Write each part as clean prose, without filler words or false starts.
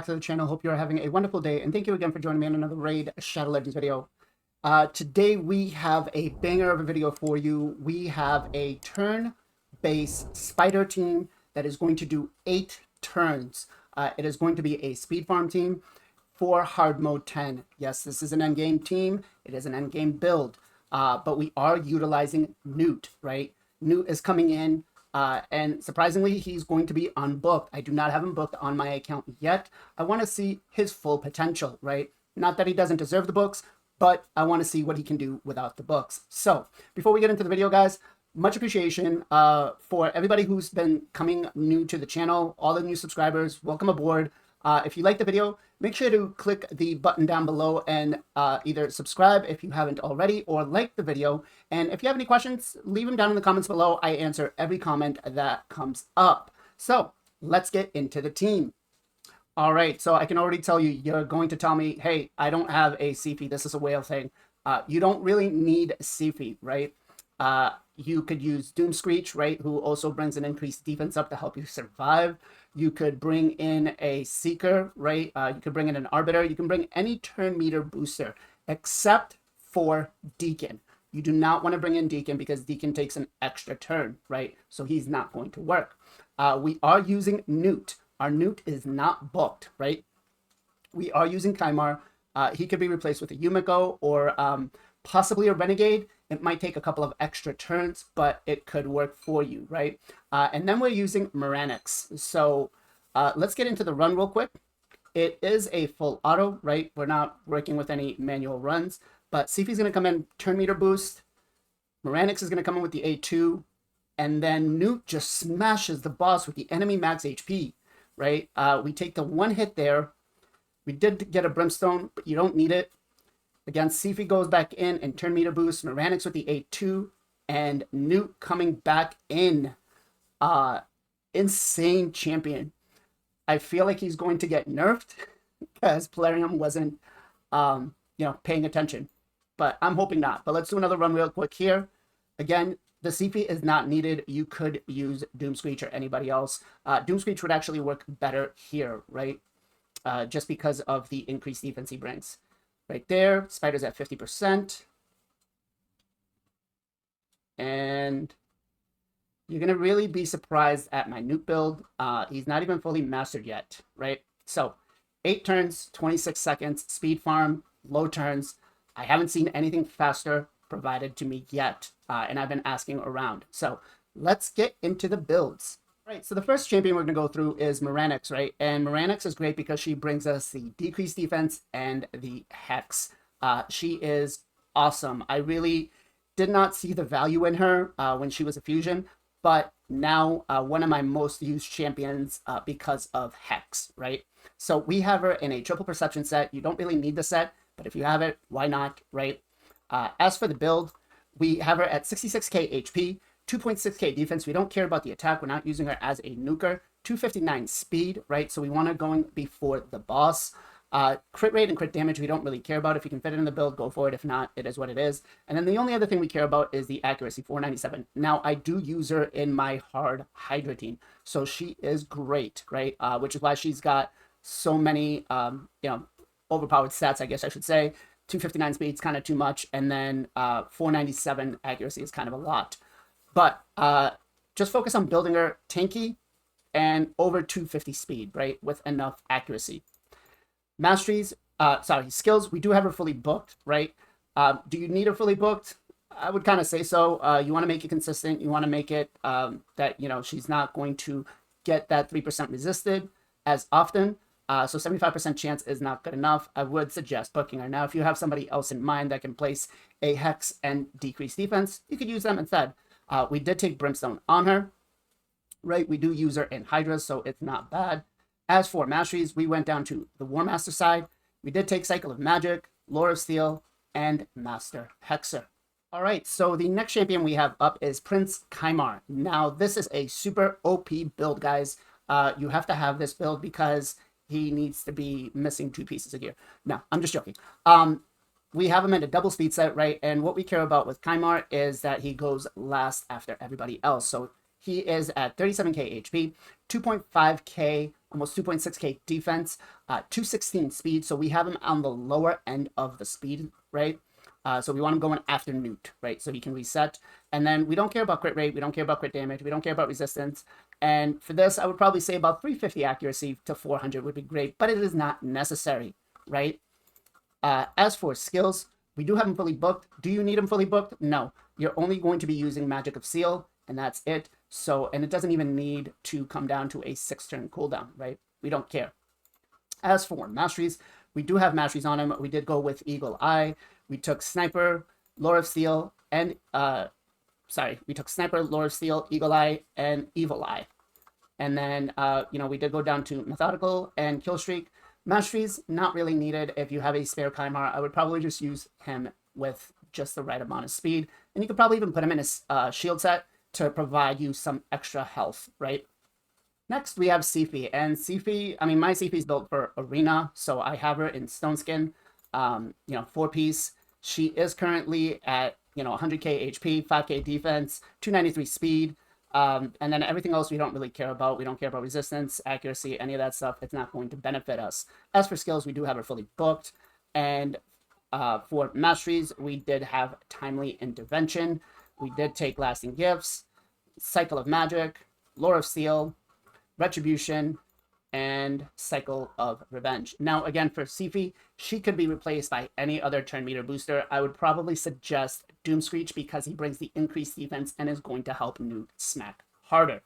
to the channel. Hope you're having a wonderful day, and thank you again for joining me on another Raid Shadow Legends video. Today we have a banger of a video for you. We have a turn-based spider team that is going to do 8 turns. It is going to be a speed farm team for hard mode 10. Yes, this is an endgame team. It is an endgame build, but we are utilizing Newt, right? Newt is coming in. And surprisingly, he's going to be unbooked. I do not have him booked on my account yet. I want to see his full potential, right? Not that he doesn't deserve the books, but I want to see what he can do without the books. So before we get into the video, guys, much appreciation for everybody who's been coming new to the channel, all the new subscribers, welcome aboard. If you like the video, make sure to click the button down below and either subscribe if you haven't already or like the video. And if you have any questions, leave them down in the comments below. I answer every comment that comes up. So let's get into the team. All right, so I can already tell you, you're going to tell me, hey, I don't have a CP. This is a whale thing. You don't really need CP, right? You could use Doom Screech, right, who also brings an increased defense up to help you survive. You could bring in a Seeker, right? You could bring in an Arbiter. You can bring any turn meter booster except for Deacon. You do not want to bring in Deacon because Deacon takes an extra turn, right? So he's not going to work. We are using Newt. Our Newt is not booked, right? We are using Kymar. He could be replaced with a Yumiko or possibly a Renegade. It might take a couple of extra turns, but it could work for you, right? And then we're using Moranix. So let's get into the run real quick. It is a full auto, right? We're not working with any manual runs, but Sifi's going to come in, turn meter boost. Moranix is going to come in with the A2, and then Newt just smashes the boss with the enemy max HP, right? We take the one hit there. We did get a Brimstone, but you don't need it. Again, Sifi goes back in and turn meter boost. Moranix with the A2 and Newt coming back in. Insane champion. I feel like he's going to get nerfed because Plarium wasn't, paying attention. But I'm hoping not. But let's do another run real quick here. Again, the CP is not needed. You could use Doom Screech or anybody else. Doom Screech would actually work better here, right? Just because of the increased defense he brings. Right there, Spider's at 50%. And you're going to really be surprised at my Newt build. He's not even fully mastered yet, right? So 8 turns, 26 seconds, speed farm, low turns. I haven't seen anything faster provided to me yet, and I've been asking around. So let's get into the builds. Right, so the first champion we're going to go through is Moranix, right? And Moranix is great because she brings us the decreased defense and the Hex. She is awesome. I really did not see the value in her when she was a fusion, but now one of my most used champions because of Hex, right? So we have her in a triple perception set. You don't really need the set, but if you have it, why not, right? As for the build, we have her at 66k HP, 2.6k defense. We don't care about the attack. We're not using her as a nuker. 259 speed, right? So we want her going before the boss. Crit rate and crit damage we don't really care about. If you can fit it in the build, go for it. If not, it is what it is. And then the only other thing we care about is the accuracy, 497. Now, I do use her in my hard Hydra team. So she is great, right? Which is why she's got so many, overpowered stats, I guess I should say. 259 speed is kind of too much. And then 497 accuracy is kind of a lot. But just focus on building her tanky and over 250 speed, right? With enough accuracy. Masteries, skills, we do have her fully booked, right? Do you need her fully booked? I would kind of say so. You want to make it consistent. You want to make it that, she's not going to get that 3% resisted as often. So 75% chance is not good enough. I would suggest booking her. Now, if you have somebody else in mind that can place a Hex and decrease defense, you could use them instead. We did take Brimstone on her, right? We do use her in Hydra, so it's not bad. As for masteries, we went down to the War Master side. We did take Cycle of Magic, Lore of Steel, and Master Hexer. All right, so the next champion we have up is Prince Kymar. Now, this is a super OP build, guys. You have to have this build because he needs to be missing 2 pieces of gear. No, I'm just joking. We have him in a double speed set, right? And what we care about with Kymar is that he goes last after everybody else. So he is at 37k HP, 2.5k almost 2.6k defense, 216 speed. So we have him on the lower end of the speed, right? So we want him going after Newt, right? So he can reset. And then we don't care about crit rate. We don't care about crit damage. We don't care about resistance. And for this, I would probably say about 350 accuracy to 400 would be great, but it is not necessary, right? As for skills, we do have him fully booked. Do you need him fully booked? No. You're only going to be using Magic of Seal, and that's it. So, and it doesn't even need to come down to a 6-turn cooldown, right? We don't care. As for masteries, we do have masteries on him. We did go with Eagle Eye. We took Sniper, Lore of Steel, and we took Sniper, Lore of Steel, Eagle Eye, and Evil Eye. And then, we did go down to Methodical and Killstreak. Masteries, not really needed. If you have a spare Kymar, I would probably just use him with just the right amount of speed. And you could probably even put him in a shield set to provide you some extra health, right? Next, we have Sifi. And Sifi, my Sifi is built for Arena, so I have her in Stone Skin, 4-piece. She is currently at, 100k HP, 5k defense, 293 speed. And then everything else we don't really care about. We don't care about resistance, accuracy, any of that stuff. It's not going to benefit us. As for skills, we do have her fully booked. And for masteries, we did have Timely Intervention. We did take Lasting Gifts, Cycle of Magic, Lore of Steel, Retribution, and Cycle of Revenge. Now, again, for Sifi, she could be replaced by any other turn meter booster. I would probably suggest Doomscreech because he brings the increased defense and is going to help Newt smack harder.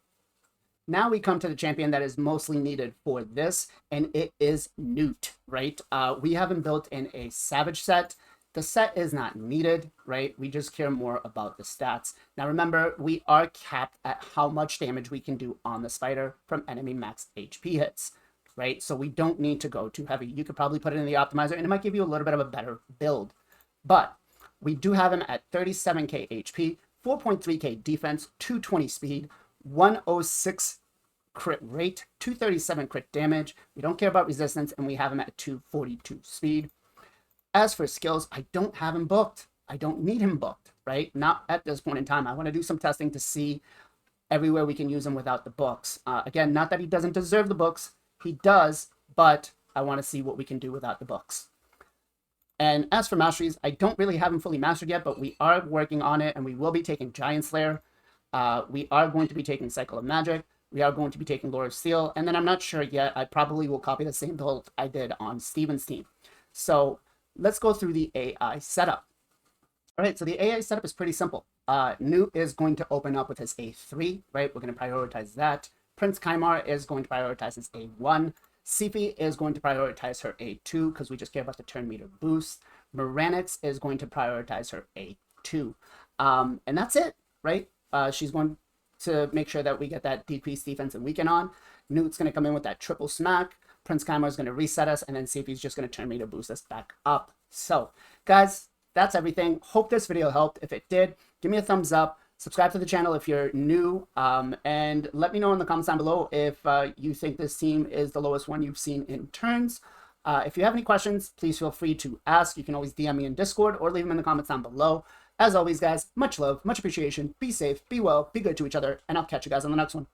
Now we come to the champion that is mostly needed for this, and it is Newt, right? We have him built in a Savage set. The set is not needed, right? We just care more about the stats. Now remember, we are capped at how much damage we can do on the spider from enemy max HP hits, right? So we don't need to go too heavy. You could probably put it in the optimizer and it might give you a little bit of a better build. But we do have him at 37k HP, 4.3k defense, 220 speed, 106 crit rate, 237 crit damage. We don't care about resistance, and we have him at 242 speed. As for skills, I don't have him booked. I don't need him booked, right? Not at this point in time. I want to do some testing to see everywhere we can use him without the books. Again, not that he doesn't deserve the books. He does, but I want to see what we can do without the books. And as for masteries, I don't really have him fully mastered yet, but we are working on it, and we will be taking Giant Slayer. We are going to be taking Cycle of Magic. We are going to be taking Lore of Steel, and then I'm not sure yet. I probably will copy the same build I did on Steven's team. So let's go through the AI setup. All right, so the AI setup is pretty simple. Newt is going to open up with his A3, right? We're going to prioritize that. Prince Kymar is going to prioritize his A1. Sifi is going to prioritize her A2 because we just care about the turn meter boost. Moranix is going to prioritize her A2. And that's it, right? She's going to make sure that we get that decreased defense and weaken on. Newt's going to come in with that triple smack. Prince Kymar is going to reset us, and then Sifi's just going to turn meter boost us back up. So, guys, that's everything. Hope this video helped. If it did, give me a thumbs up. Subscribe to the channel if you're new, and let me know in the comments down below if you think this team is the lowest one you've seen in turns. If you have any questions, please feel free to ask. You can always DM me in Discord or leave them in the comments down below. As always, guys, much love, much appreciation. Be safe, be well, be good to each other, and I'll catch you guys on the next one.